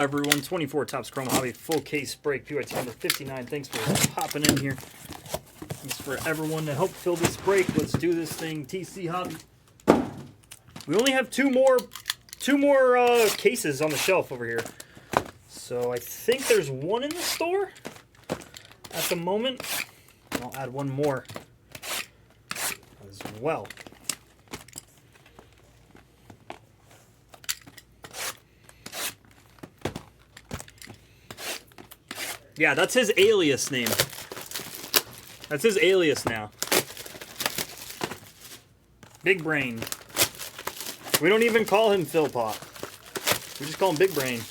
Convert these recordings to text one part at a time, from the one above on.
Everyone, 24 Topps Chrome Hobby full case break, PYT number 59. Thanks for popping in here. Thanks for everyone to help fill this break. Let's do this thing, TC Hobby. We only have two more cases on the shelf over here. So I think there's one in the store at the moment. I'll add one more as well. Yeah, that's his alias name. That's his alias now. Big Brain. We don't even call him Philpot. We just call him Big Brain.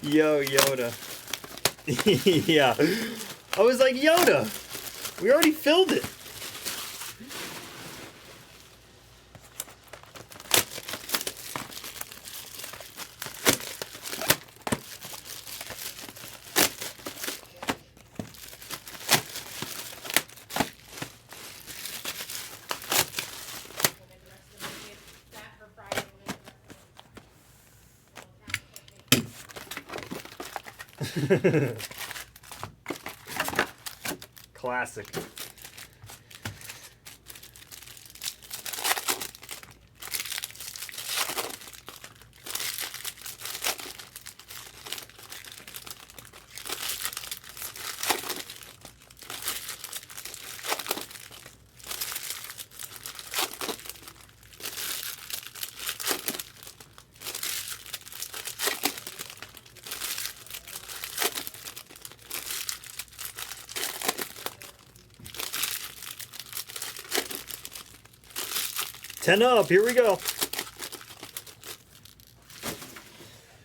Yo, Yoda. Yeah. I was like, Yoda, we already filled it. Classic. Ten up, here we go.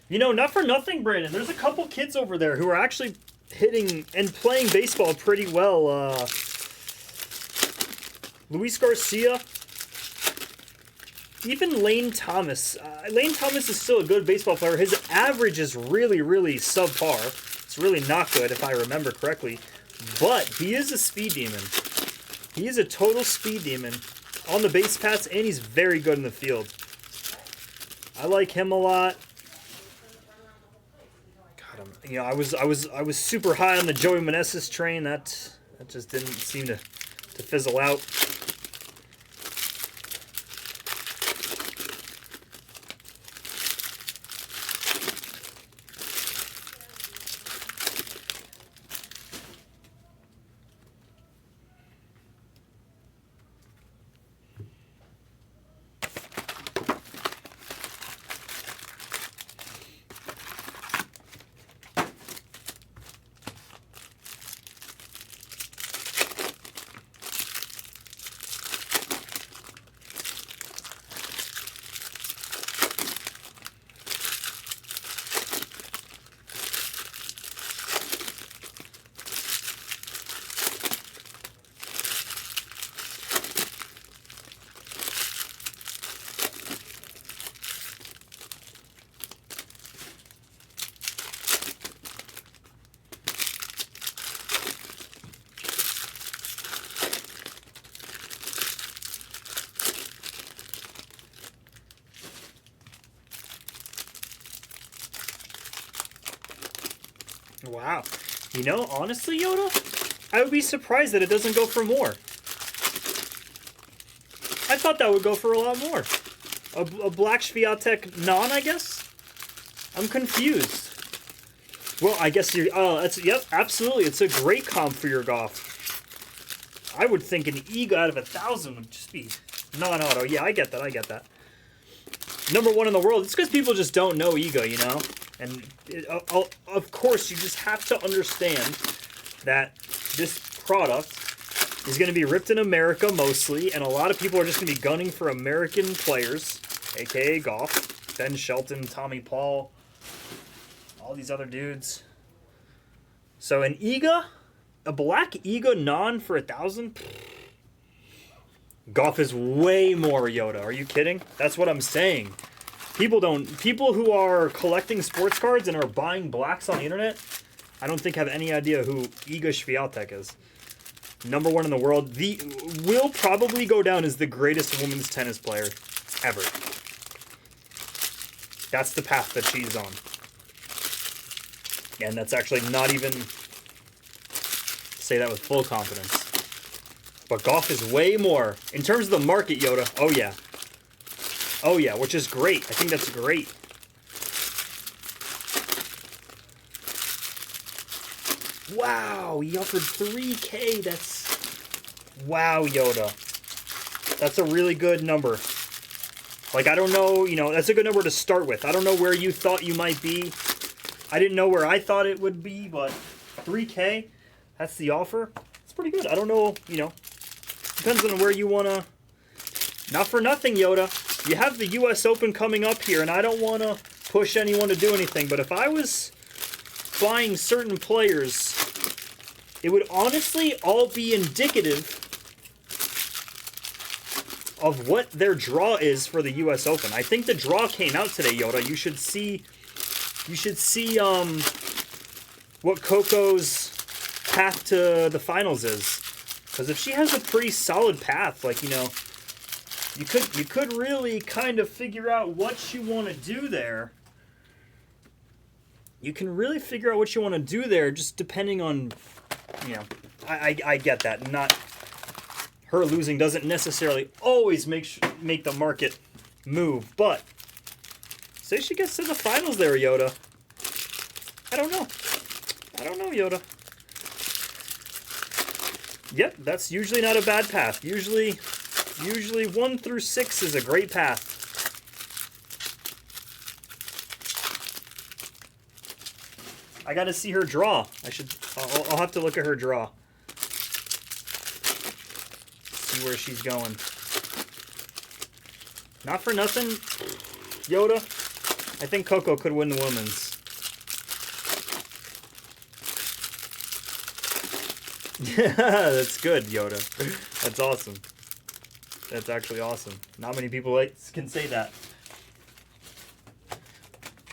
You know, not for nothing, Brandon. There's a couple kids over there who are actually hitting and playing baseball pretty well. Luis Garcia. Even Lane Thomas. Lane Thomas is still a good baseball player. His average is really, really subpar. It's really not good, if I remember correctly. But he is a speed demon. He is a total speed demon on the base paths, and he's very good in the field. I like him a lot. God, you know, I was super high on the Joey Meneses train. That just didn't seem to fizzle out. Wow. You know, honestly, Yoda, I would be surprised that it doesn't go for more. I thought that would go for a lot more. A Black Swiatek non, I guess? I'm confused. Well, I guess you're... Oh, that's... Yep, absolutely. It's a great comp for your Goff. I would think an Ega out of 1,000 would just be non-auto. Yeah, I get that. I get that. #1 in the world. It's because people just don't know Ega, you know? And of course, you just have to understand that this product is going to be ripped in America mostly, and a lot of people are just going to be gunning for American players, aka Goff, Ben Shelton, Tommy Paul, all these other dudes. So an Ega, a black Ega non for 1,000? Goff is way more, Yoda. Are you kidding? That's what I'm saying. People who are collecting sports cards and are buying blacks on the internet, I don't think have any idea who Iga Swiatek is. #1 in the world. Will probably go down as the greatest women's tennis player ever. That's the path that she's on. And that's actually not even say that with full confidence. But Goff is way more. In terms of the market, Yoda, oh yeah. Oh yeah, which is great. I think that's great. Wow, he offered 3K. That's... Wow, Yoda. That's a really good number. Like, I don't know, you know, that's a good number to start with. I don't know where you thought you might be. I didn't know where I thought it would be, but 3K, that's the offer. It's pretty good. I don't know, you know, depends on where you want to... Not for nothing, Yoda. You have the U.S. Open coming up here, and I don't want to push anyone to do anything, but if I was buying certain players, it would honestly all be indicative of what their draw is for the U.S. Open. I think the draw came out today, Yoda. You should see what Coco's path to the finals is. Because if she has a pretty solid path, like, you know, you could really kind of figure out what you want to do there. You can really figure out what you want to do there just depending on, you know, I get that. Not her losing doesn't necessarily always make the market move, but say she gets to the finals there, Yoda. I don't know. I don't know, Yoda. Yep, that's usually not a bad path. Usually 1 through 6 is a great path. I got to see her draw. I'll have to look at her draw. See where she's going. Not for nothing, Yoda. I think Coco could win the women's. Yeah, that's good, Yoda. That's awesome. That's actually awesome. Not many people can say that.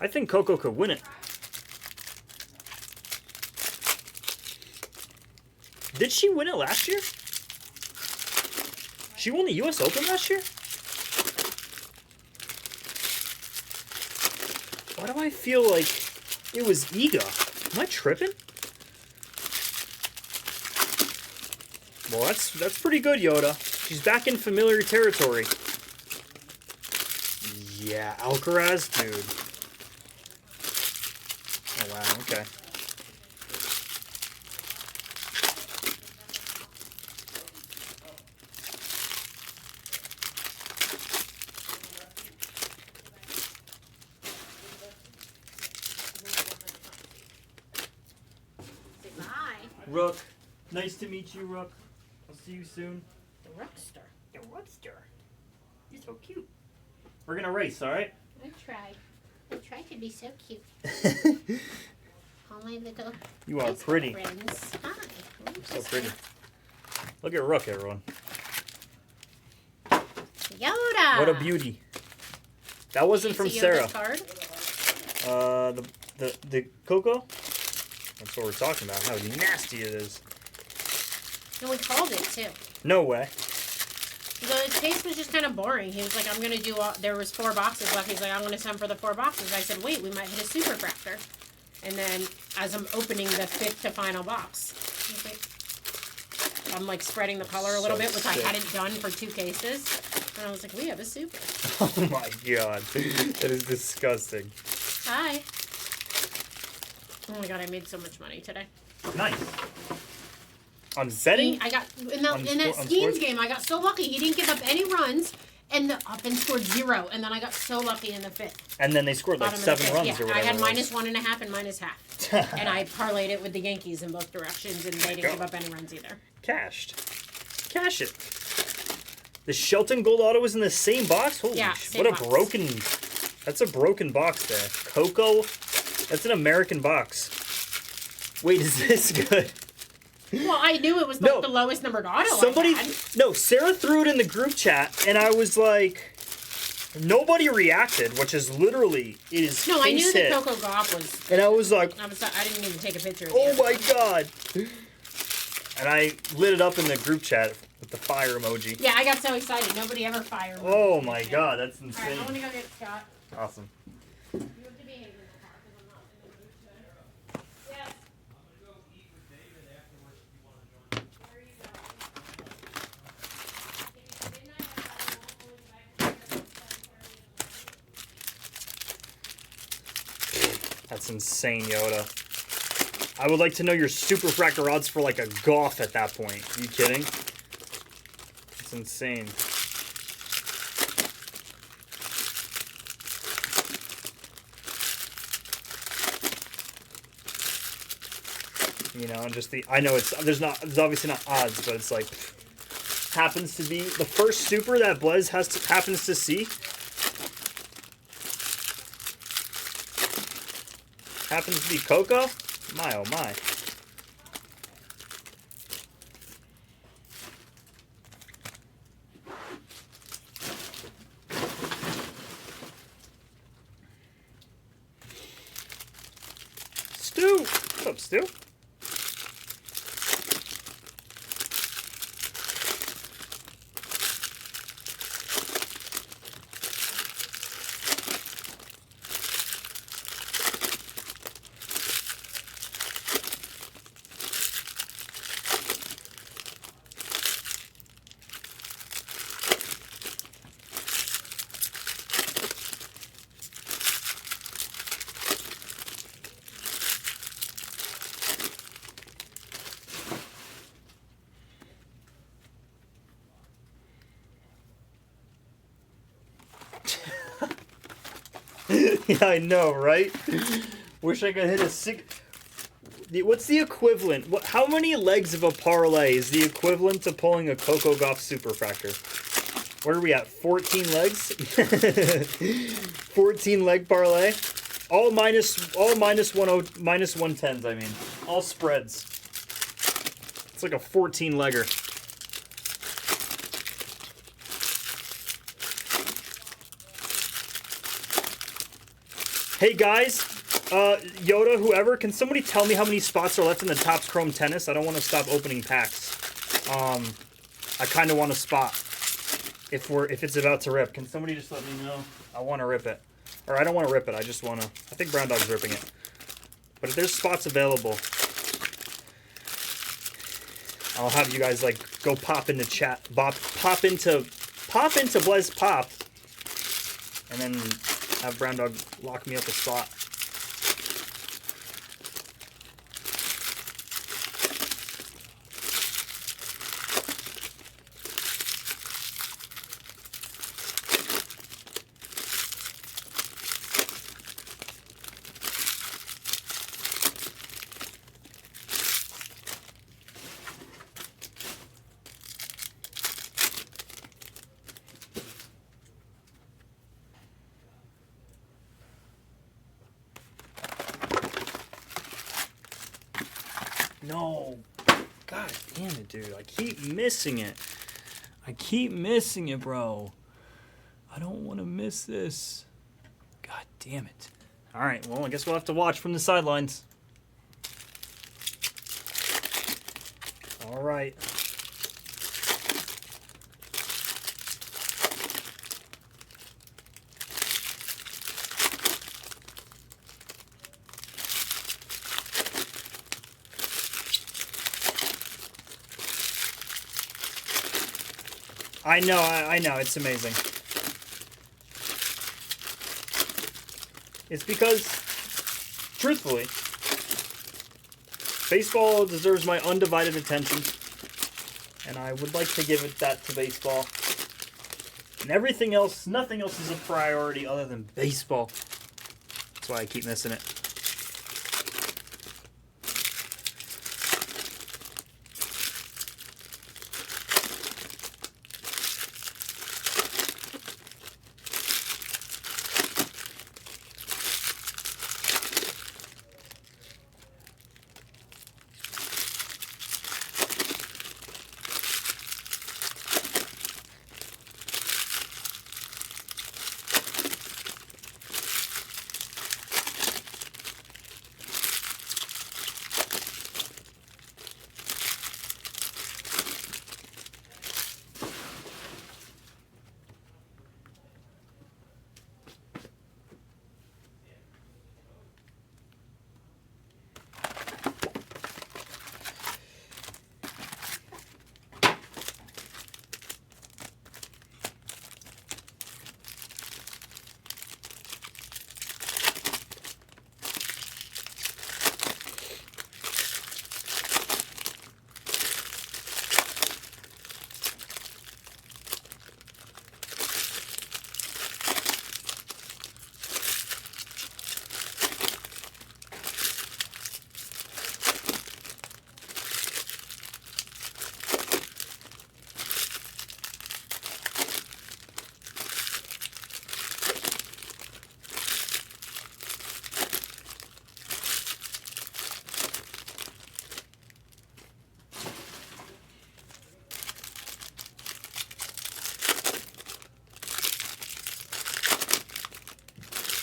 I think Coco could win it. Did she win it last year? She won the U.S. Open last year? Why do I feel like it was Iga? Am I tripping? Well, that's pretty good, Yoda. She's back in familiar territory. Yeah, Alcaraz, dude. Oh, wow, okay. Rook. Nice to meet you, Rook. I'll see you soon. The Rookster. The Rookster. You're so cute. We're gonna race, alright? I tried. I tried to be so cute. All my little You are pretty. friends. Hi. You're so pretty. Look at Rook, everyone. Yoda. What a beauty. That wasn't from Sarah. Card? The Coco? That's what we're talking about. How nasty it is. And we called it too. No way. The taste was just kind of boring. He was like, I'm going to do all... There was 4 boxes left. He's like, I'm going to send for the 4 boxes. I said, wait, we might hit a super fractor. And then as I'm opening the 5th to final box, I'm like spreading the color a little bit, which sick. I hadn't done for 2 cases. And I was like, we have a super. Oh my god. That is disgusting. Hi. Oh my god, I made so much money today. Nice. On betting? I got in that Skeens game. I got so lucky. He didn't give up any runs, and the offense scored 0. And then I got so lucky in the 5th. And then they scored like 7 runs or whatever. I had -1.5 and -0.5, and I parlayed it with the Yankees in both directions, and they didn't give up any runs either. Cashed. Cash it. The Shelton Gold Auto was in the same box. Holy shit! What a broken. That's a broken box there. Coco. That's an American box. Wait, is this good? Well, I knew it was like the lowest numbered auto. Somebody, no, Sarah threw it in the group chat, and I was like, nobody reacted, which is literally it is. No, I knew that Coco Gauff was. And I was like, I didn't even take a picture. Of oh my god! And I lit it up in the group chat with the fire emoji. Yeah, I got so excited. Nobody ever fired me. Oh my god, that's insane. Alright, I want to go get Scott. Awesome. behave in the car because I'm not in the mood today. Yes. I'm gonna go eat with David afterwards if you want to join. Where are you going? If it's midnight, I probably won't only be back until 7:30 in the morning. That's insane, Yoda. I would like to know your superfractor odds for like a golf at that point. Are you kidding? It's insane. You know, and just I know there's obviously not odds, but it's like happens to be the first super that Blaze happens to see. Happens to be Coco? My oh my. Stu! What's up, Stu? Yeah, I know, right? Wish I could hit a six. What's the equivalent? How many legs of a parlay is the equivalent to pulling a Coco Gauff Superfractor? What are we at? 14 legs? 14 leg parlay? All minus 110s, I mean. All spreads. It's like a 14 legger. Hey guys, Yoda, whoever, can somebody tell me how many spots are left in the Topps Chrome Tennis? I don't want to stop opening packs. I kind of want a spot if it's about to rip. Can somebody just let me know? I want to rip it. Or I don't want to rip it. I just want to. I think Brown Dog's ripping it. But if there's spots available, I'll have you guys like go pop into chat, pop into Blaze Pop, and then have Brown Dog lock me up a spot. No. God damn it, dude. I keep missing it. I keep missing it, bro. I don't want to miss this. God damn it. All right, well, I guess we'll have to watch from the sidelines. All right. I know, it's amazing. It's because, truthfully, baseball deserves my undivided attention, and I would like to give it that to baseball. And everything else, nothing else is a priority other than baseball. That's why I keep missing it.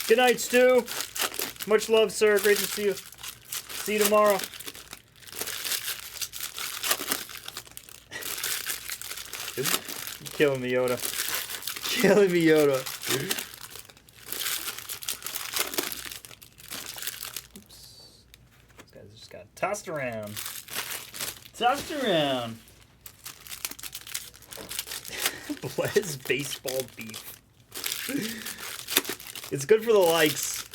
Good night, Stu. Much love, sir. Great to see you. See you tomorrow. Killing me, Yoda. Killing me, Yoda. Oops. This guy's just got tossed around. Tossed around. Blaze baseball beef. It's good for the likes.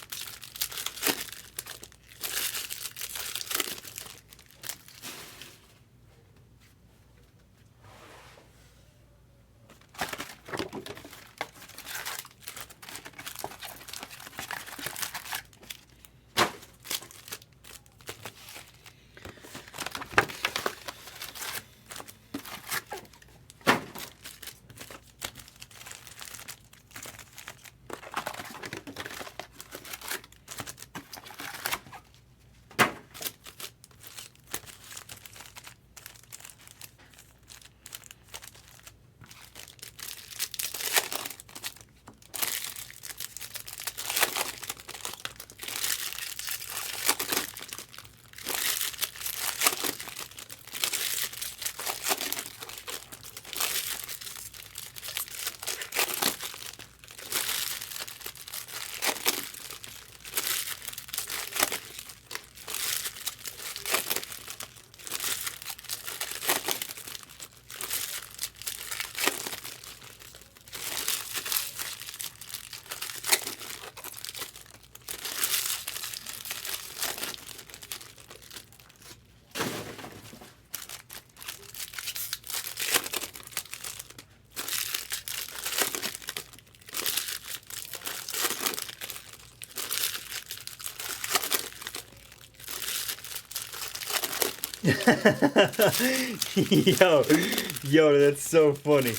Yo, that's so funny.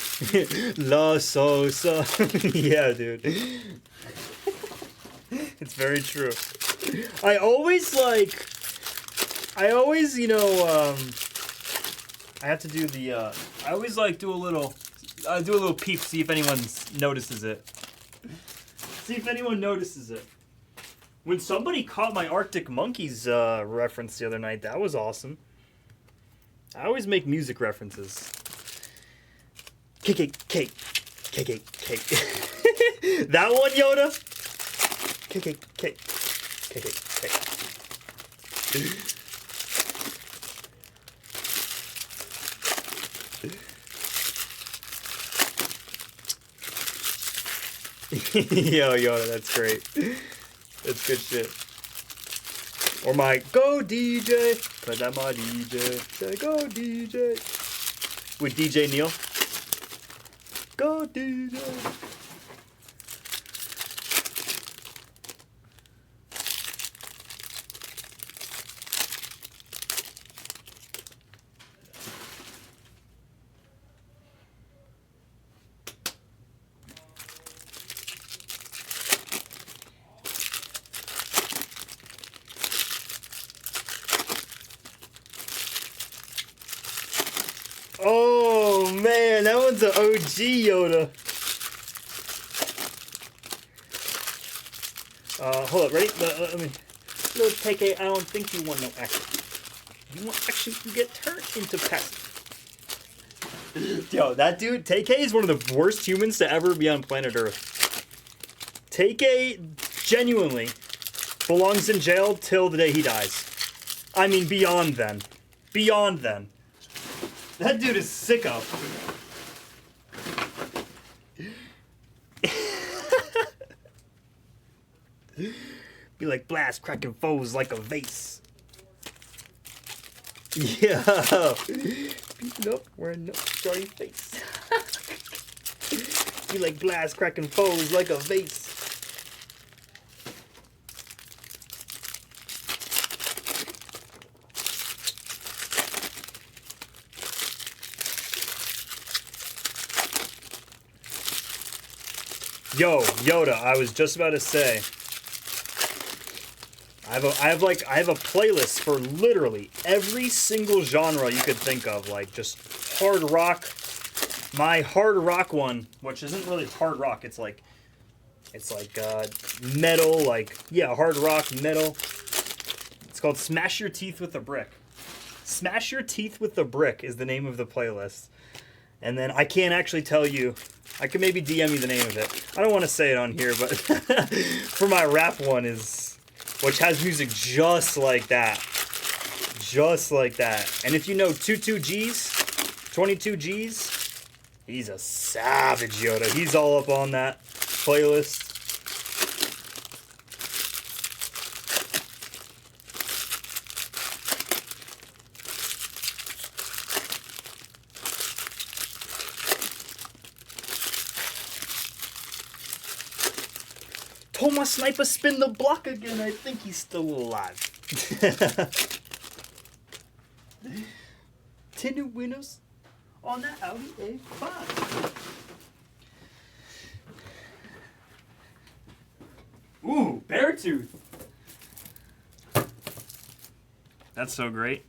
La so. Yeah, dude. It's very true. I always, you know, I have to do the, I always, do a little peep, see if anyone notices it. See if anyone notices it. When somebody caught my Arctic Monkeys reference the other night, that was awesome. I always make music references. Cake. That one, Yoda? Cake. Yo, Yoda, that's great. That's good shit. Or my go DJ, cause I'm a DJ. Say go DJ. With DJ Neil. Go DJ. Oh man, that one's an OG Yoda. Hold up, ready? Let me. No, take a. I don't think you want no action. You want action to get turned into passive. Yo, that dude, TK is one of the worst humans to ever be on planet Earth. TK genuinely belongs in jail till the day he dies. I mean, beyond then. Beyond then. That dude is sicko. Be like blast cracking foes like a vase. Yeah. Beating up, wearing no sorry face. Be like blast cracking foes like a vase. Yo, Yoda, I was just about to say, I have a playlist for literally every single genre you could think of, like just hard rock. My hard rock one, which isn't really hard rock, it's like It's like metal, like, yeah, hard rock, metal. It's called Smash Your Teeth with a Brick. Smash Your Teeth with a Brick is the name of the playlist. And then I can't actually tell you. I could maybe DM you the name of it. I don't want to say it on here, but for my rap one is, which has music just like that. Just like that. And if you know 22 G's, he's a savage, Yoda. He's all up on that playlist. Told my sniper spin the block again. I think he's still alive. 10 new winners on that Audi A5. Ooh, Beartooth. That's so great.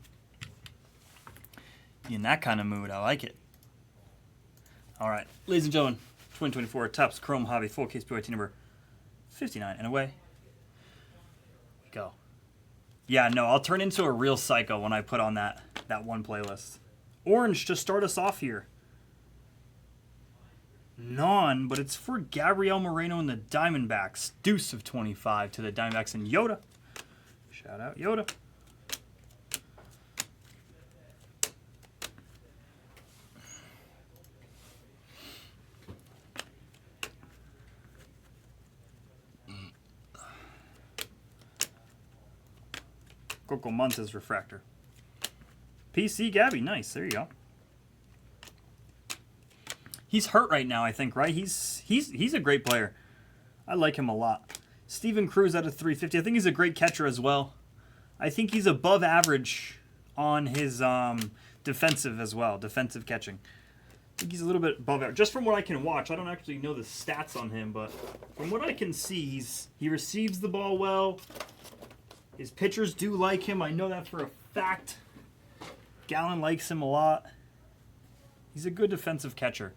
In that kind of mood, I like it. All right, ladies and gentlemen, 2024 Topps Chrome Hobby Full Case PYT number 59, and away we go. Yeah, no, I'll turn into a real psycho when I put on that one playlist. Orange to start us off here. Non, but it's for Gabriel Moreno and the Diamondbacks. Deuce of 25 to the Diamondbacks and Yoda. Shout out Yoda. Coco Montes refractor. PC Gabby, nice. There you go. He's hurt right now, I think, right? He's a great player. I like him a lot. Steven Cruz out of 350. I think he's a great catcher as well. I think he's above average on his defensive as well, defensive catching. I think he's a little bit above average. Just from what I can watch, I don't actually know the stats on him, but from what I can see, he receives the ball well. His pitchers do like him. I know that for a fact. Gallen likes him a lot. He's a good defensive catcher.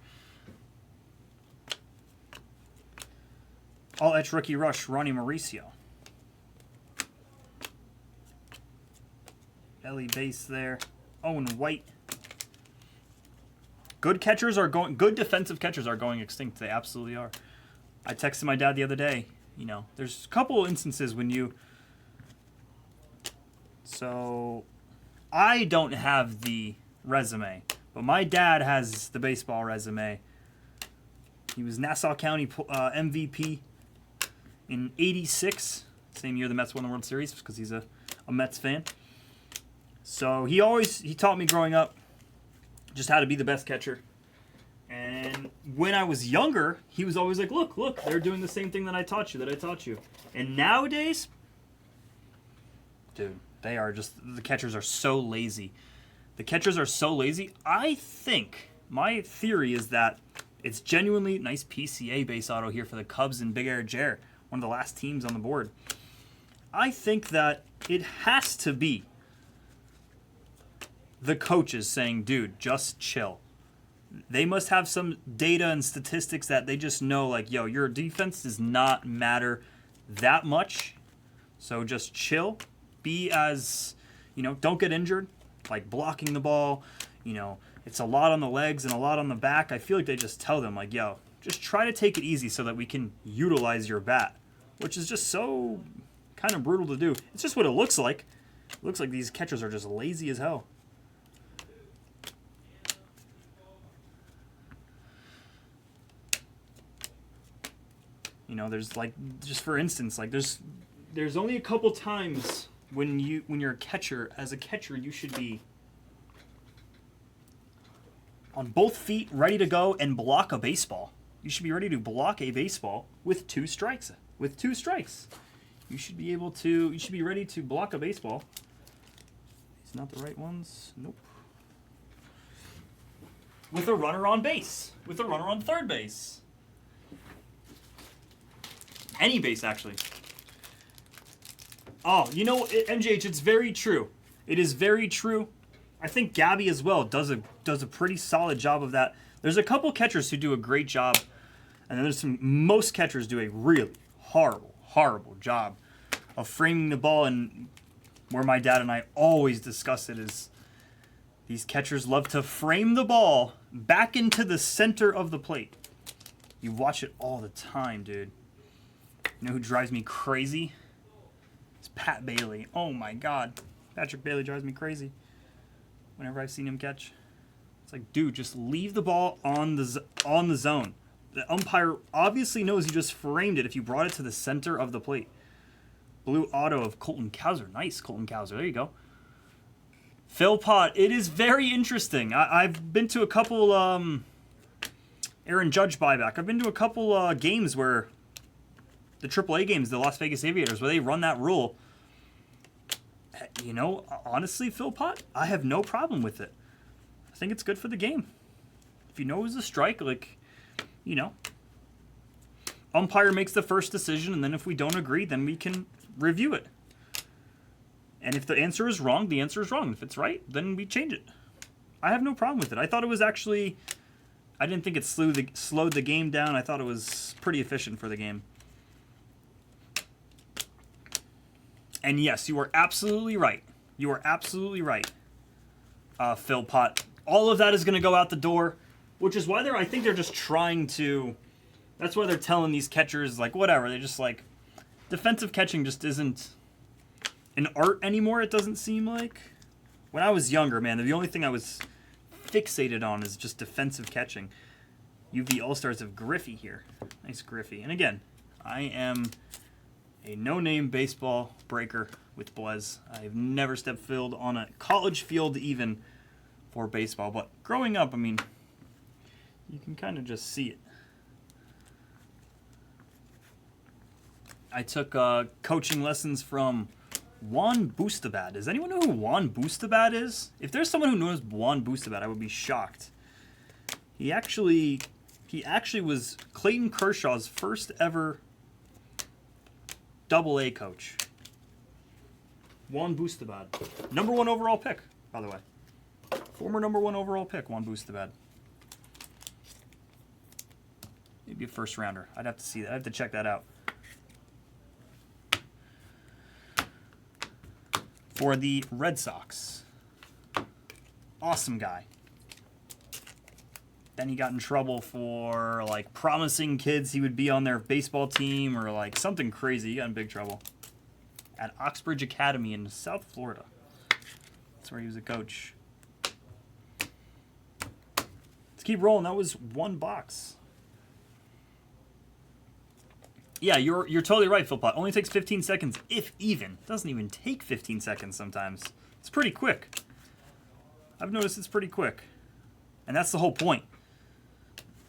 All Etch Rookie Rush, Ronnie Mauricio. Ellie Base there. Owen White. Good defensive catchers are going extinct. They absolutely are. I texted my dad the other day. You know, there's a couple instances when you... So, I don't have the resume, but my dad has the baseball resume. He was Nassau County MVP in '86, same year the Mets won the World Series, because he's a Mets fan. So he taught me growing up just how to be the best catcher. And when I was younger, he was always like, look, they're doing the same thing that I taught you. And nowadays, dude, the catchers are so lazy. I think, my theory is that it's genuinely nice PCA base auto here for the Cubs and Big Air Jer, one of the last teams on the board. I think that it has to be the coaches saying, dude, just chill. They must have some data and statistics that they just know, like, yo, your defense does not matter that much, so just chill. Be as, don't get injured, like blocking the ball. It's a lot on the legs and a lot on the back. I feel like they just tell them, like, yo, just try to take it easy so that we can utilize your bat, which is just so kind of brutal to do. It's just what it looks like. It looks like these catchers are just lazy as hell. There's like, just for instance, like there's only a couple times when you're a catcher, as a catcher, you should be on both feet, ready to go and block a baseball. You should be ready to block a baseball with 2 strikes. You should be ready to block a baseball. These not the right ones. Nope. With a runner on base. With a runner on third base. Any base, actually. Oh, MJH, it's very true. It is very true. I think Gabby as well does a pretty solid job of that. There's a couple catchers who do a great job And then there's most catchers do a really horrible job of framing the ball, and where my dad and I always discuss it is these catchers love to frame the ball back into the center of the plate. You watch it all the time, dude. You know who drives me crazy? It's Pat Bailey. Oh my God. Patrick Bailey drives me crazy whenever I've seen him catch. It's like, dude, just leave the ball on the zone. The umpire obviously knows you just framed it if you brought it to the center of the plate. Blue auto of Colton Cowser. Nice, Colton Cowser. There you go. Phil Pott. It is very interesting. I've been to a couple Aaron Judge buyback. I've been to a couple games where the AAA games, the Las Vegas Aviators, where they run that rule. You know, honestly, Phil Pott, I have no problem with it. I think it's good for the game. If you know it was a strike, like, you know, umpire makes the first decision, and then if we don't agree, then we can review it. And if the answer is wrong, the answer is wrong. If it's right, then we change it. I have no problem with it. I thought it was actually, I didn't think it slowed the game down. I thought it was pretty efficient for the game. And yes, you are absolutely right. You are absolutely right, Phil Pott. All of that is going to go out the door, which is why I think they're just trying to, that's why they're telling these catchers, like, whatever. They're just like, defensive catching just isn't an art anymore, it doesn't seem like. When I was younger, man, the only thing I was fixated on is just defensive catching. UV All-Stars of Griffey here. Nice Griffey. And again, I am a no-name baseball breaker with Blez. I've never stepped field on a college field even for baseball. But growing up, I mean, you can kind of just see it. I took coaching lessons from Juan Bustabad. Does anyone know who Juan Bustabad is? If there's someone who knows Juan Bustabad, I would be shocked. He actually was Clayton Kershaw's first ever Double-A coach. Juan Bustabad. Number 1 overall pick, by the way. Former number 1 overall pick, Juan Bustabad. Maybe a first rounder. I'd have to see that. I'd have to check that out. For the Red Sox. Awesome guy. Then he got in trouble for, like, promising kids he would be on their baseball team or, like, something crazy. He got in big trouble. At Oxbridge Academy in South Florida. That's where he was a coach. Let's keep rolling. That was one box. Yeah, you're totally right, Phil Pott. Only takes 15 seconds, if even. Doesn't even take 15 seconds sometimes. It's pretty quick. I've noticed it's pretty quick. And that's the whole point.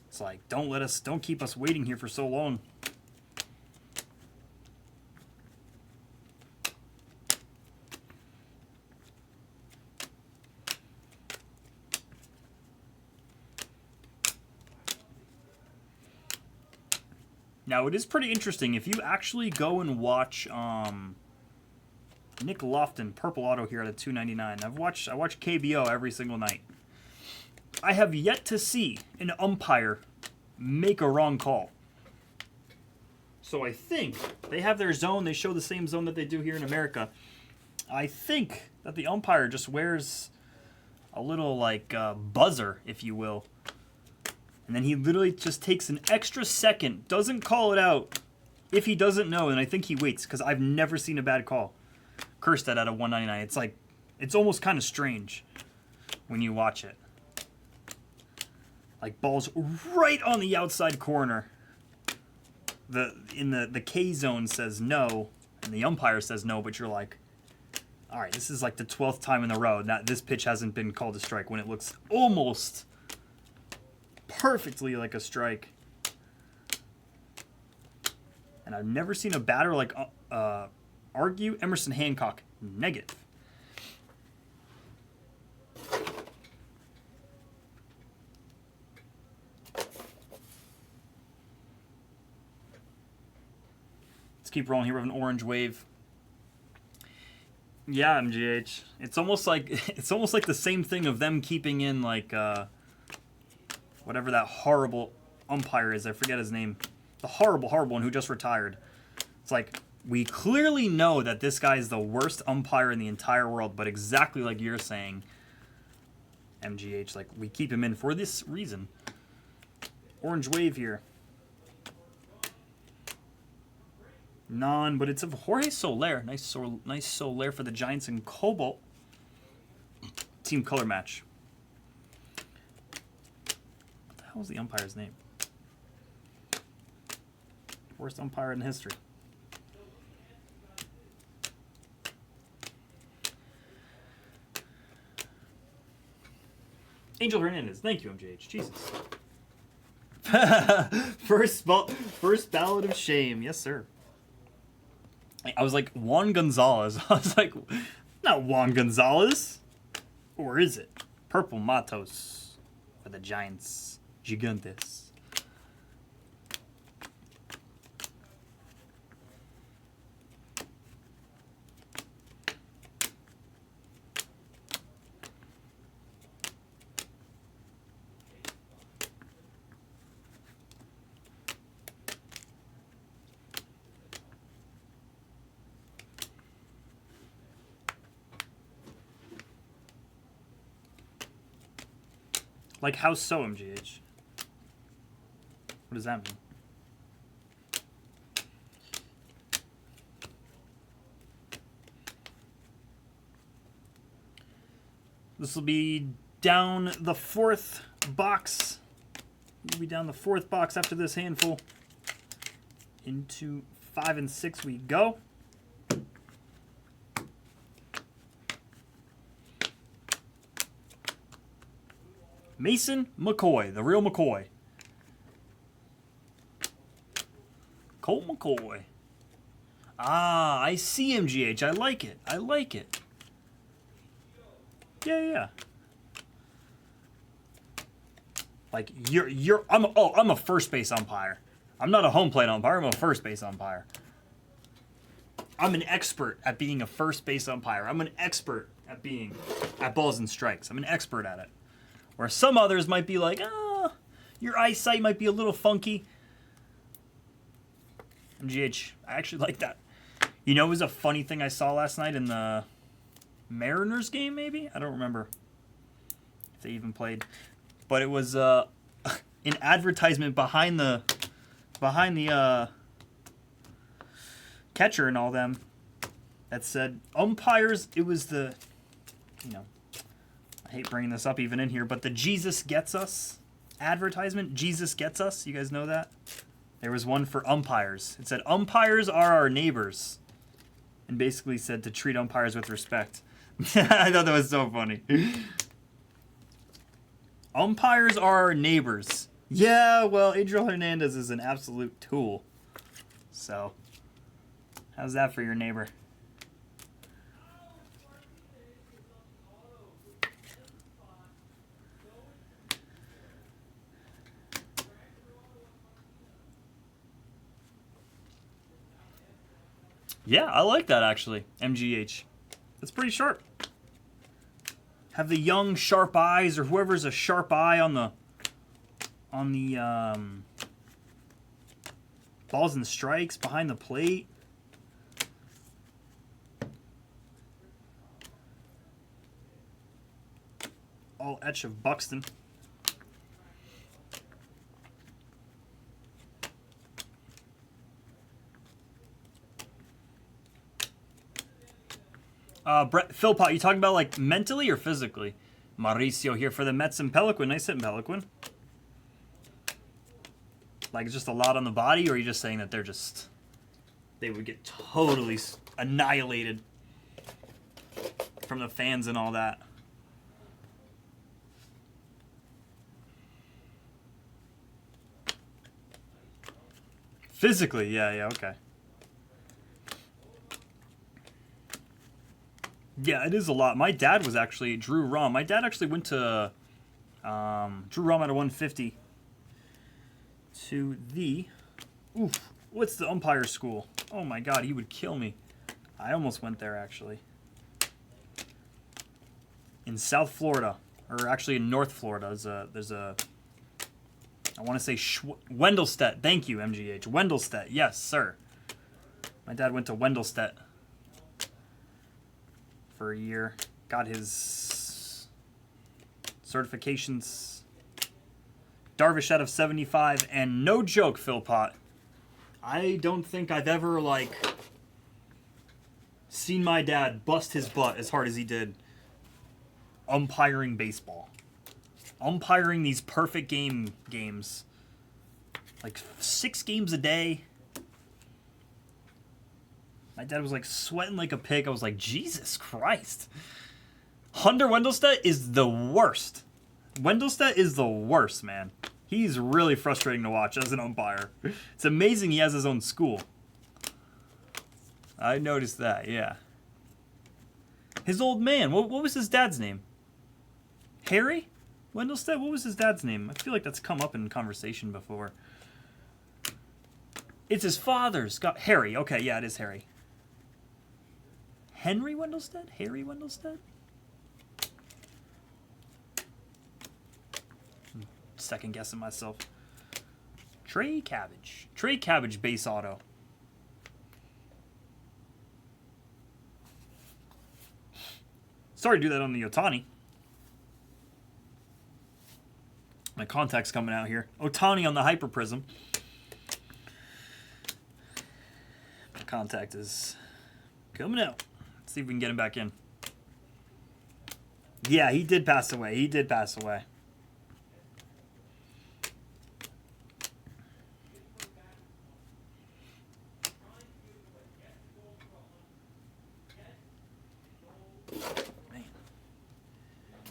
It's like, don't keep us waiting here for so long. Now, it is pretty interesting. If you actually go and watch Nick Lofton, Purple Auto here at a $2.99. I watch KBO every single night. I have yet to see an umpire make a wrong call. So I think they have their zone. They show the same zone that they do here in America. I think that the umpire just wears a little, like, buzzer, if you will. And then he literally just takes an extra second, doesn't call it out if he doesn't know, and I think he waits, because I've never seen a bad call. Kerstead at a $1.99. It's like, it's almost kind of strange when you watch it. Like, ball's right on the outside corner. The K zone says no, and the umpire says no, but you're like, all right, this is like the 12th time in a row that this pitch hasn't been called a strike when it looks almost perfectly like a strike. And I've never seen a batter like argue Emerson Hancock negative. Let's keep rolling here with an orange wave. Yeah, MGH. It's almost like the same thing of them keeping in like whatever that horrible umpire is. I forget his name. The horrible, horrible one who just retired. It's like, we clearly know that this guy is the worst umpire in the entire world, but exactly like you're saying, MGH, like, we keep him in for this reason. Orange wave here. But it's of Jorge Soler. Nice Soler for the Giants in Cobalt. Team color match. What the hell is the umpire's name? Worst umpire in history. Angel Hernandez. Thank you, MJH. Jesus. First ballot of shame. Yes, sir. I was like, Juan Gonzalez. I was like, not Juan Gonzalez. Or is it? Purple Matos for the Giants. Gigantes. Like, how so, MGH? What does that mean? This will be down the fourth box. We'll be down the fourth box after this handful. Into 5 and 6 we go. Mason McCoy, the real McCoy. Colt McCoy. Ah, I see, MGH. I like it. I like it. Yeah. Like, I'm a first base umpire. I'm not a home plate umpire. I'm a first base umpire. I'm an expert at being a first base umpire. I'm an expert at being at balls and strikes. I'm an expert at it. Where some others might be like, your eyesight might be a little funky. MGH, I actually like that. You know, it was a funny thing I saw last night in the Mariners game, maybe? I don't remember if they even played. But it was an advertisement behind the catcher and all them that said, umpires, it was the, I hate bringing this up even in here, but the Jesus Gets Us advertisement, Jesus Gets Us, you guys know that? There was one for umpires. It said, umpires are our neighbors. And basically said to treat umpires with respect. I thought that was so funny. Umpires are our neighbors. Yeah, well, Adriel Hernandez is an absolute tool. So, how's that for your neighbor? Yeah, I like that actually, MGH. That's pretty sharp. Have the young sharp eyes, or whoever's a sharp eye on the balls and strikes behind the plate. All etch of Buxton. Brett Philpott, you talking about like mentally or physically? Mauricio here for the Mets and Pelican. Nice hitting, Pelican. Like it's just a lot on the body, or are you just saying that they would get totally annihilated from the fans and all that? Physically, yeah, okay. Yeah, it is a lot. My dad was actually Drew Rom. My dad actually went to Drew Rom at a 150 to the what's the umpire school? Oh my God, he would kill me. I almost went there actually. In South Florida, or actually in North Florida, there's a I want to say Wendelstedt. Thank you, MGH. Wendelstedt. Yes, sir. My dad went to Wendelstedt for a year. Got his certifications. Darvish out of 75. And no joke, Philpott, I don't think I've ever, like, seen my dad bust his butt as hard as he did umpiring baseball. Umpiring these perfect games. Like 6 games a day. My dad was like sweating like a pig. I was like, Jesus Christ. Hunter Wendelstedt is the worst. Wendelstedt is the worst, man. He's really frustrating to watch as an umpire. It's amazing he has his own school. I noticed that, yeah. His old man, what was his dad's name? Harry Wendelstedt? What was his dad's name? I feel like that's come up in conversation before. It's his father's. Harry. Okay, yeah, it is Harry. Henry Wendelstedt? Harry Wendelstedt? Second guessing myself. Trey Cabbage. Trey Cabbage base auto. Sorry to do that on the Ohtani. My contact's coming out here. Ohtani on the Hyper Prism. My contact is coming out. Let's see if we can get him back in. Yeah, he did pass away. He did pass away. Man.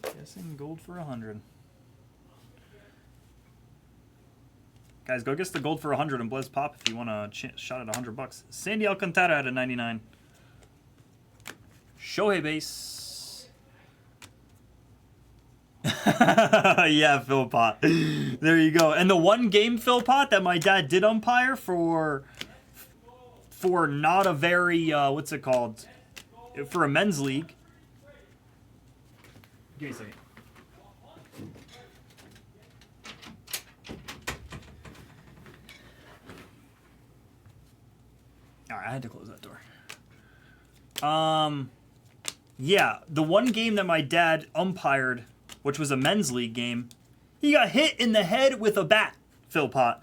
Guessing gold for 100. Guys, go guess the gold for 100 and Blizz Pop if you want a shot at $100. Sandy Alcantara at a 99. Shohei base. Yeah, Philpott. There you go. And the one game, Philpott, that my dad did umpire for not a very, what's it called? For a men's league. Give me a second. Alright, I had to close that door. Yeah, the one game that my dad umpired, which was a men's league game, he got hit in the head with a bat, Philpott.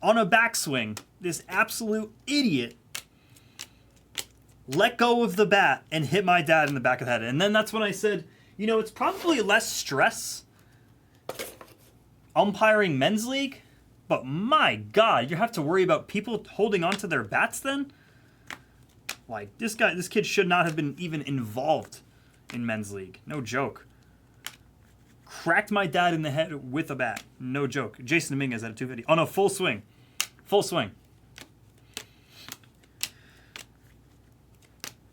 On a backswing. This absolute idiot let go of the bat and hit my dad in the back of the head. And then that's when I said, you know, it's probably less stress umpiring men's league, but my God, you have to worry about people holding onto their bats then? Like, this kid should not have been even involved in men's league. No joke. Cracked my dad in the head with a bat. No joke. Jason Dominguez at a 250. On a full swing. Full swing.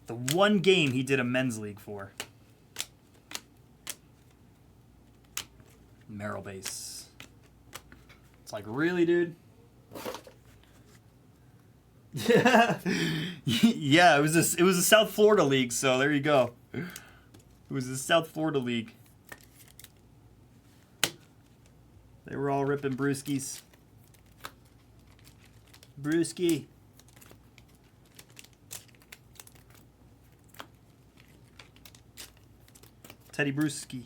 The one game he did a men's league for. Merrill base. It's like, really, dude? Yeah. Yeah, it was a South Florida league, so there you go. It was the South Florida league. They were all ripping brewskis. Brewski. Teddy Bruschi.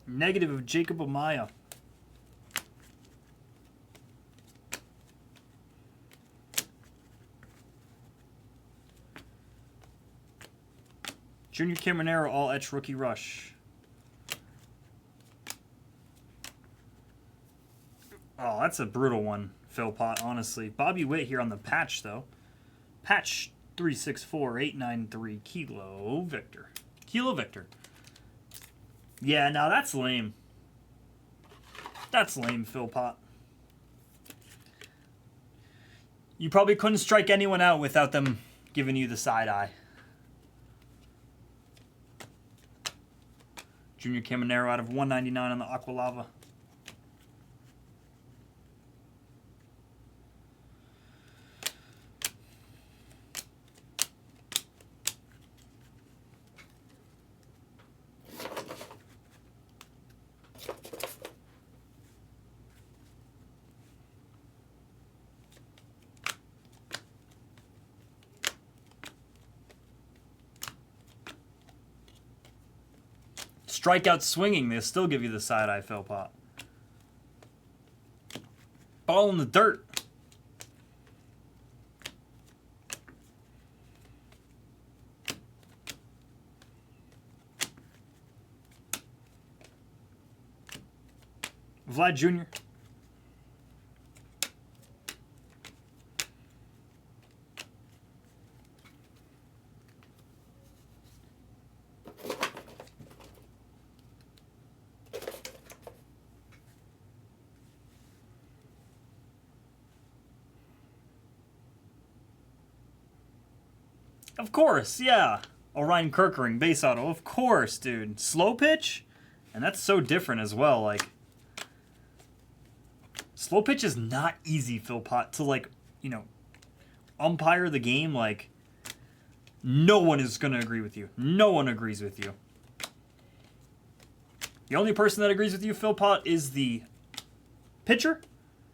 Negative of Jacob Amaya. Junior Caminero, all etch rookie rush. Oh, that's a brutal one, Phil Pot, honestly. Bobby Witt here on the patch, though. Patch 364893, Kilo Victor. Kilo Victor. Yeah, now that's lame. That's lame, Phil Pot. You probably couldn't strike anyone out without them giving you the side eye. Junior Caminero out of 199 on the Aqua Lava. Strikeout swinging, they still give you the side eye, Phil Pot. Ball in the dirt. Vlad Jr. Of course, yeah. Orion Kirkering, base auto. Of course, dude. Slow pitch? And that's so different as well. Like, slow pitch is not easy, Phil Pot, to, like, you know, umpire the game. Like, no one is going to agree with you. No one agrees with you. The only person that agrees with you, Phil Pot, is the pitcher.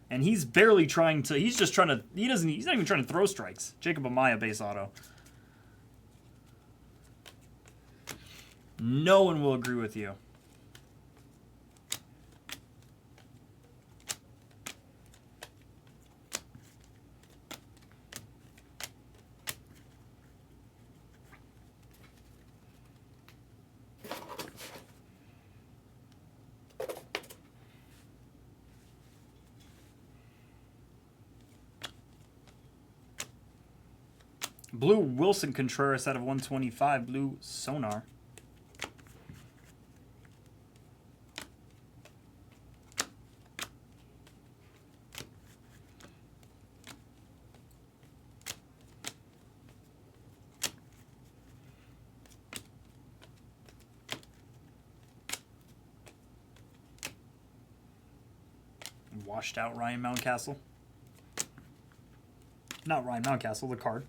And he's barely trying to, he's just trying to, he's not even trying to throw strikes. Jacob Amaya, base auto. No one will agree with you. Blue Wilson Contreras out of 125. Blue Sonar. Washed out Ryan Mountcastle. Not Ryan Mountcastle, the card.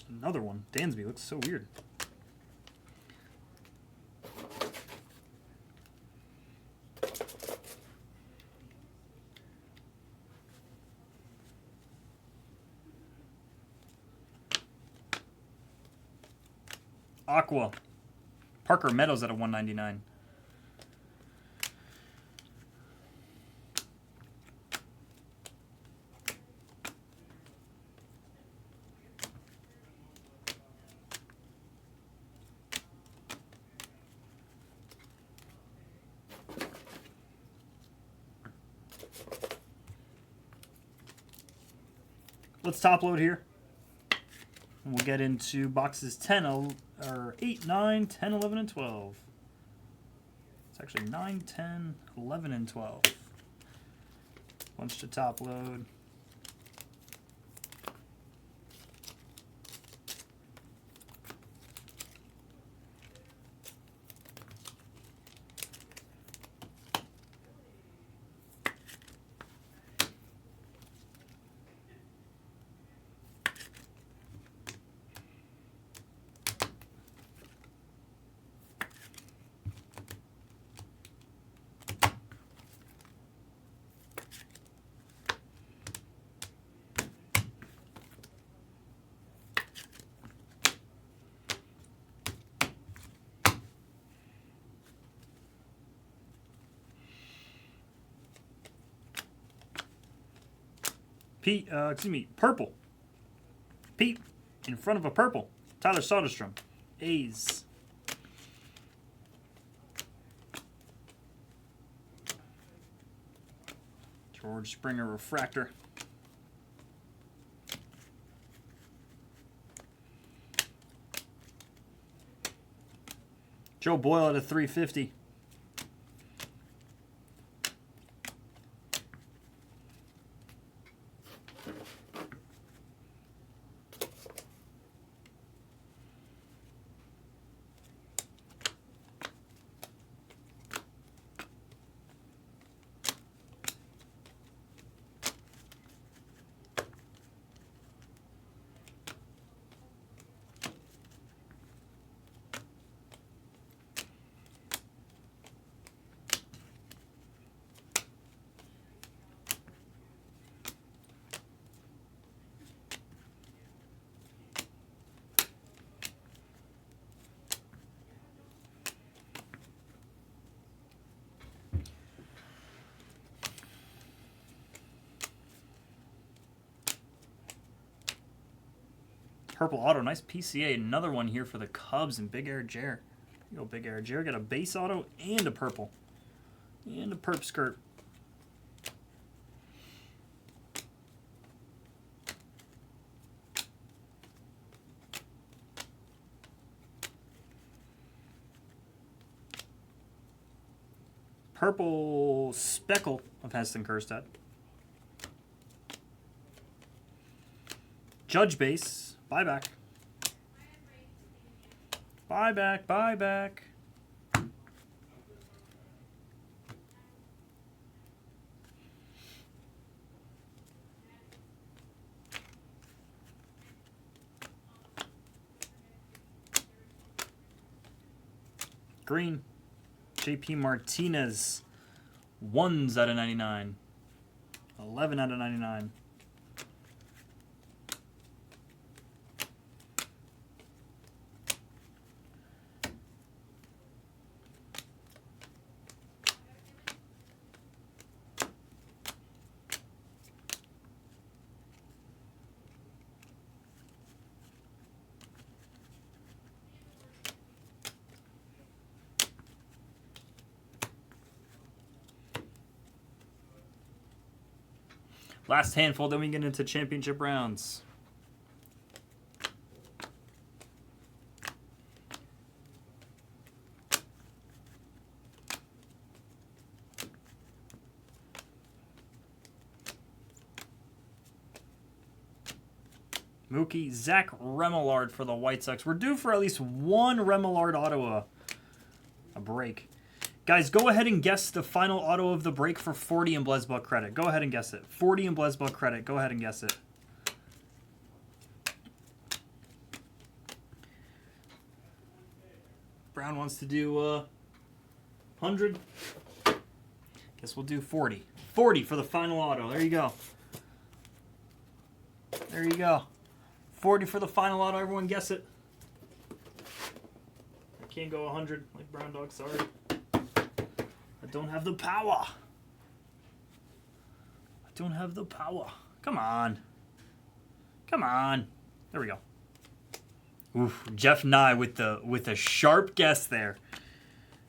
Another one. Dansby looks so weird. Aqua. Parker Meadows at a 199. Let's top load here. And we'll get into boxes 10, or 8, 9, 10, 11, and 12. It's actually 9, 10, 11, and 12. Bunch to top load. Pete, excuse me, purple. Pete. in front of a purple. Tyler Soderstrom. A's. George Springer refractor. Joe Boyle at a 350. Purple auto, nice PCA. Another one here for the Cubs and Big Air Jer. You go, Big Air Jer. Got a base auto and a purple. And a perp skirt. Purple speckle of Heston Kjerstad. Judge base. Buyback. Buyback, buyback. Green. JP Martinez. 1s out of 99. 11 out of 99. Last handful, then we get into championship rounds. Mookie, Zach Remillard for the White Sox. We're due for at least one Remillard auto a break. Guys, go ahead and guess the final auto of the break for 40 in Blesbuck credit. Go ahead and guess it. 40 in Blesbuck credit. Go ahead and guess it. Brown wants to do 100. Guess we'll do 40. 40 for the final auto. There you go. There you go. 40 for the final auto. Everyone guess it. I can't go 100 like Brown Dog. Sorry. I don't have the power. I don't have the power. Come on. Come on. There we go. Oof, Jeff Nye with a sharp guess there.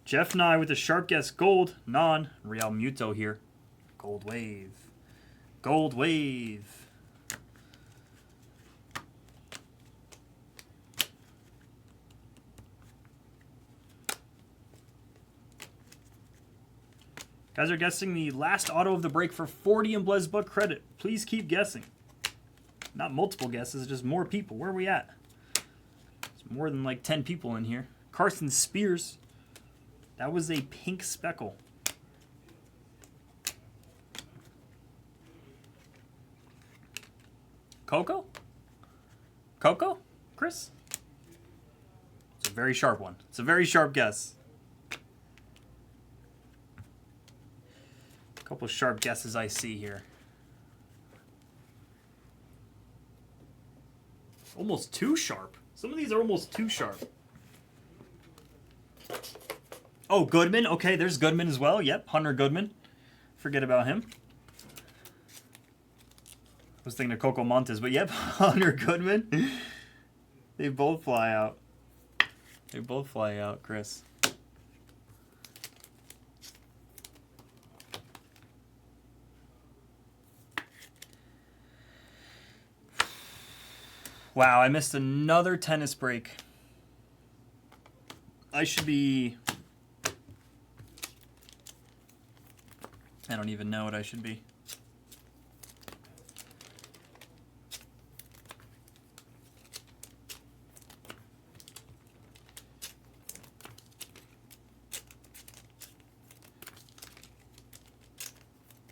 Jeff Nye with a sharp guess. Gold, non, Real Muto here. Gold wave. Gold wave. Guys are guessing the last auto of the break for 40 in Blesbuck credit. Please keep guessing. Not multiple guesses, just more people. Where are we at? It's more than like 10 people in here. Carson Spears. That was a pink speckle. Coco? Coco? Chris? It's a very sharp one. It's a very sharp guess. Couple sharp guesses I see here. Almost too sharp. Some of these are almost too sharp. Oh, Goodman. Okay, there's Goodman as well. Yep, Hunter Goodman. Forget about him. I was thinking of Coco Montes, but yep, Hunter Goodman. They both fly out. They both fly out, Chris. Wow, I missed another tennis break. I should be... I don't even know what I should be.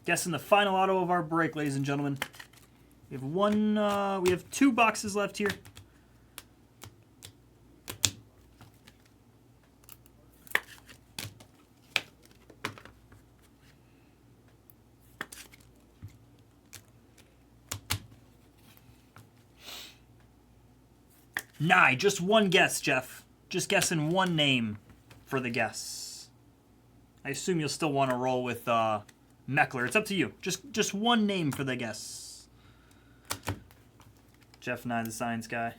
Guessing the final auto of our break, ladies and gentlemen. We have we have 2 boxes left here. Nah, just one guess, Jeff. Just guessing one name for the guess. I assume you'll still want to roll with Meckler. It's up to you. Just one name for the guess. Jeff Nye, the science guy.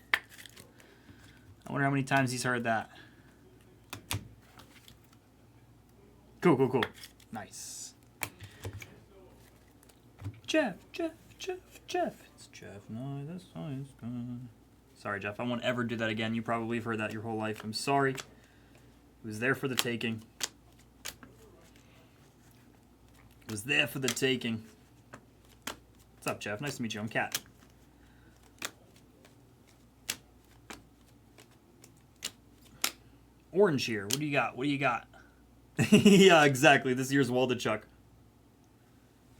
I wonder how many times he's heard that. Cool, cool, cool. Nice. Jeff. It's Jeff Nye, the science guy. Sorry, Jeff. I won't ever do that again. You probably have heard that your whole life. I'm sorry. It was there for the taking. It was there for the taking. What's up, Jeff? Nice to meet you. I'm Kat. Orange here. What do you got? What do you got? Yeah, exactly. This year's Waldichuk.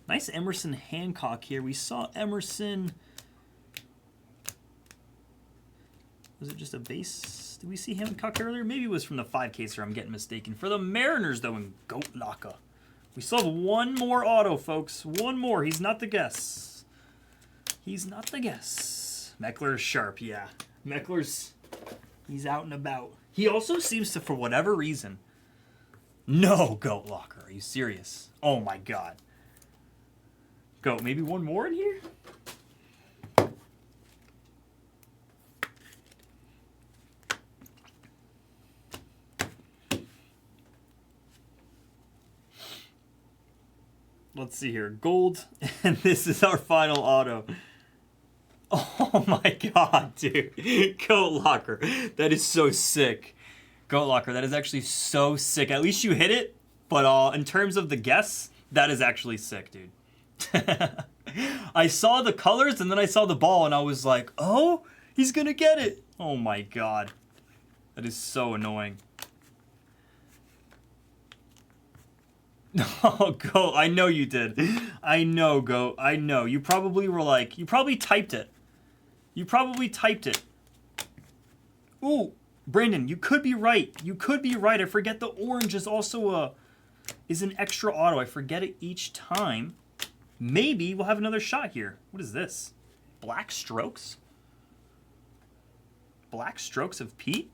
Nice Emerson Hancock here. We saw Emerson... Was it just a base? Did we see Hancock earlier? Maybe it was from the 5-caser. I'm getting mistaken. For the Mariners, though, in Goat Locker. We still have one more auto, folks. One more. He's not the guess. He's not the guess. Meckler's sharp, yeah. Meckler's... He's out and about. He also seems to, for whatever reason... No, Goat Locker. Are you serious? Oh, my God. Goat, maybe one more in here? Let's see here. Gold, and this is our final auto. Oh my God, dude. Goat Locker. That is so sick. Goat Locker, that is actually so sick. At least you hit it, but in terms of the guess, that is actually sick, dude. I saw the colors, and then I saw the ball, and I was like, oh, he's gonna get it. Oh my God. That is so annoying. Oh, Goat, I know you did. I know, Goat, I know. You probably were like, you probably typed it. You probably typed it. Ooh, Brandon, you could be right. You could be right. I forget the orange is also is an extra auto. I forget it each time. Maybe we'll have another shot here. What is this? Black Strokes? Black Strokes of Pete?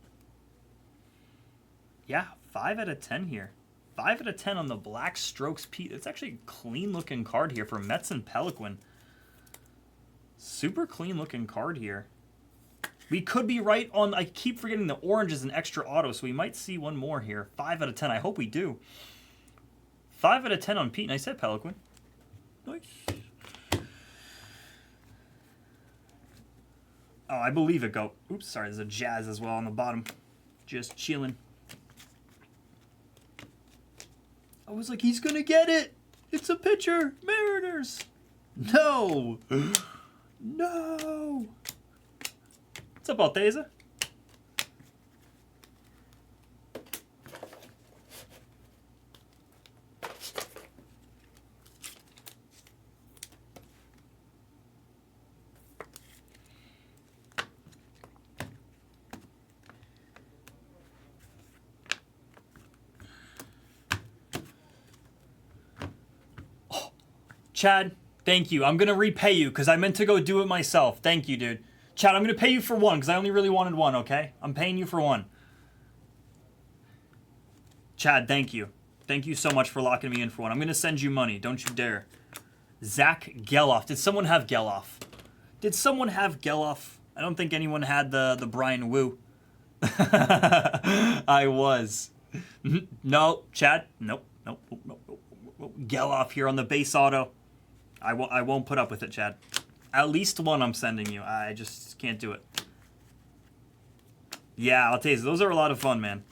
Yeah, 5 out of 10 here. 5 out of 10 on the Black Strokes Pete. It's actually a clean looking card here for Mets and Pelican. Super clean looking card here. We could be right on... I keep forgetting the orange is an extra auto, so we might see one more here. 5 out of 10. I hope we do. 5 out of 10 on Pete. Nice hit, Pelican. Nice. Oh, I believe it, Goat. Oops, sorry. There's a Jazz as well on the bottom. Just chilling. I was like, he's going to get it. It's a pitcher. Mariners. No. No. What's up, Alteza? Chad, thank you. I'm going to repay you because I meant to go do it myself. Thank you, dude. Chad, I'm going to pay you for one because I only really wanted one, okay? I'm paying you for one. Chad, thank you. Thank you so much for locking me in for one. I'm going to send you money. Don't you dare. Zach Geloff. Did someone have Geloff? Did someone have Geloff I don't think anyone had the Brian Wu. I was. No, Chad. Nope. Geloff here on the base auto. I won't put up with it, Chad. At least one I'm sending you. I just can't do it. Yeah, I'll tell you, those are a lot of fun, man.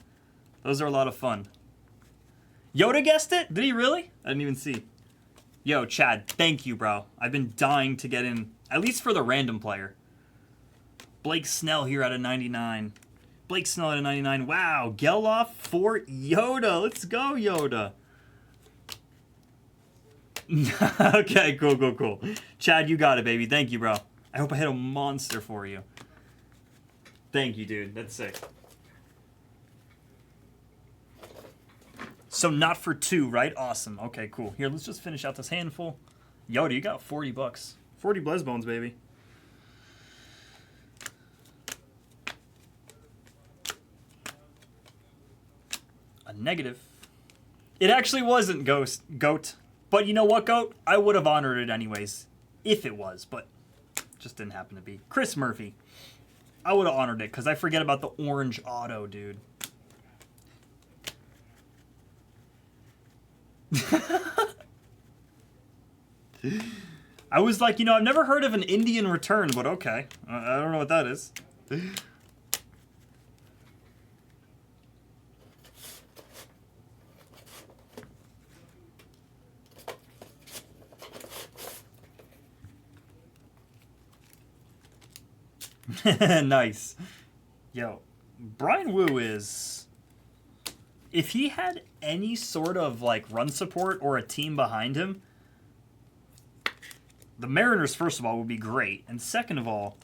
Those are a lot of fun. Yoda guessed it? Did he really? I didn't even see. Yo, Chad, thank you, bro. I've been dying to get in, at least for the random player. Blake Snell here out of 99. Blake Snell out of 99. Wow, Geloff for Yoda. Let's go, Yoda. Okay, cool. Chad, you got it, baby. Thank you, bro. I hope I hit a monster for you. Thank you, dude. That's sick. So not for 2, right? Awesome. Okay, cool. Here, let's just finish out this handful. Yoda, you got $40. 40 Blesbones, baby. A negative. It actually wasn't Goat. But you know what, Goat? I would have honored it anyways. If it was, but just didn't happen to be. Chris Murphy. I would have honored it because I forget about the orange auto, dude. I was like, I've never heard of an Indian return, but okay. I don't know what that is. Nice. Yo, Brian Wu is... If he had any sort of, run support or a team behind him, the Mariners, first of all, would be great. And second of all,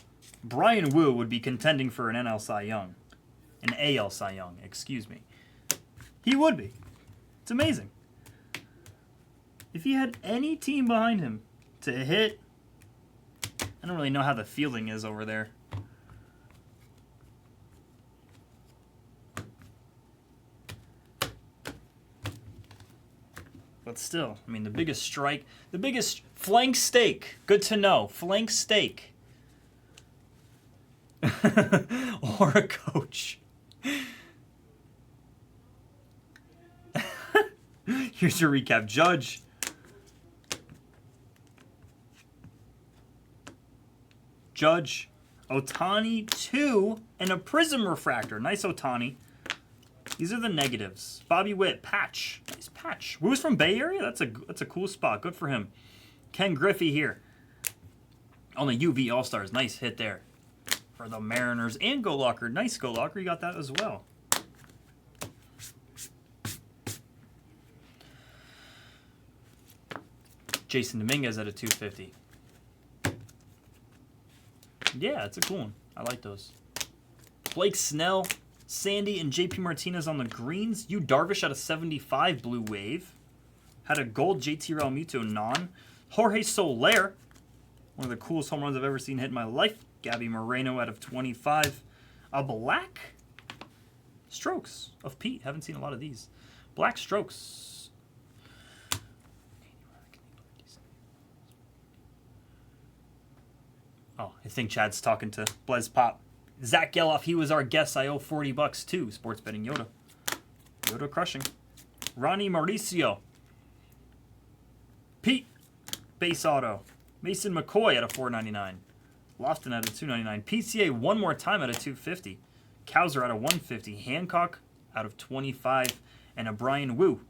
Brian Wu would be contending for an NL Cy Young. An AL Cy Young, excuse me. He would be. It's amazing. If he had any team behind him to hit... I don't really know how the fielding is over there. But still, I mean, the biggest flank steak. Good to know. Flank steak. Or a coach. Here's your recap. Judge. Ohtani 2 and a Prism Refractor. Nice Ohtani. These are the negatives. Bobby Witt, patch. Nice patch. Wu's from Bay Area? That's a cool spot. Good for him. Ken Griffey here. On the UV All-Stars. Nice hit there. For the Mariners and Go Locker. Nice Go Locker. You got that as well. Jason Dominguez at a 250. Yeah, it's a cool one. I like those. Blake Snell, Sandy, and JP Martinez on the greens. Yu Darvish at a 75 Blue Wave. Had a gold JT Realmuto non. Jorge Soler, one of the coolest home runs I've ever seen hit in my life. Gabby Moreno out of 25. A black Strokes of Pete. Haven't seen a lot of these. Black Strokes. Oh, I think Chad's talking to Blez Pop. Zach Geloff, he was our guest. I owe $40 too. Sports betting Yoda. Yoda crushing. Ronnie Mauricio. Pete. Base auto. Mason McCoy at a $4.99. Lofton at a $2.99. PCA one more time at a $2.50. Cowser at a $1.50. Hancock out of 25. And a Brian Wu.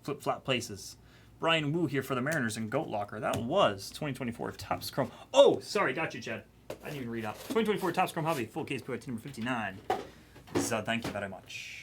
Flip-flop places. Brian Wu here for the Mariners and Goat Locker. That was 2024 Topps Chrome. Oh, sorry. Got you, Chad. I didn't even read out. 2024 Topps Chrome Hobby. Full case POT number 59. So thank you very much.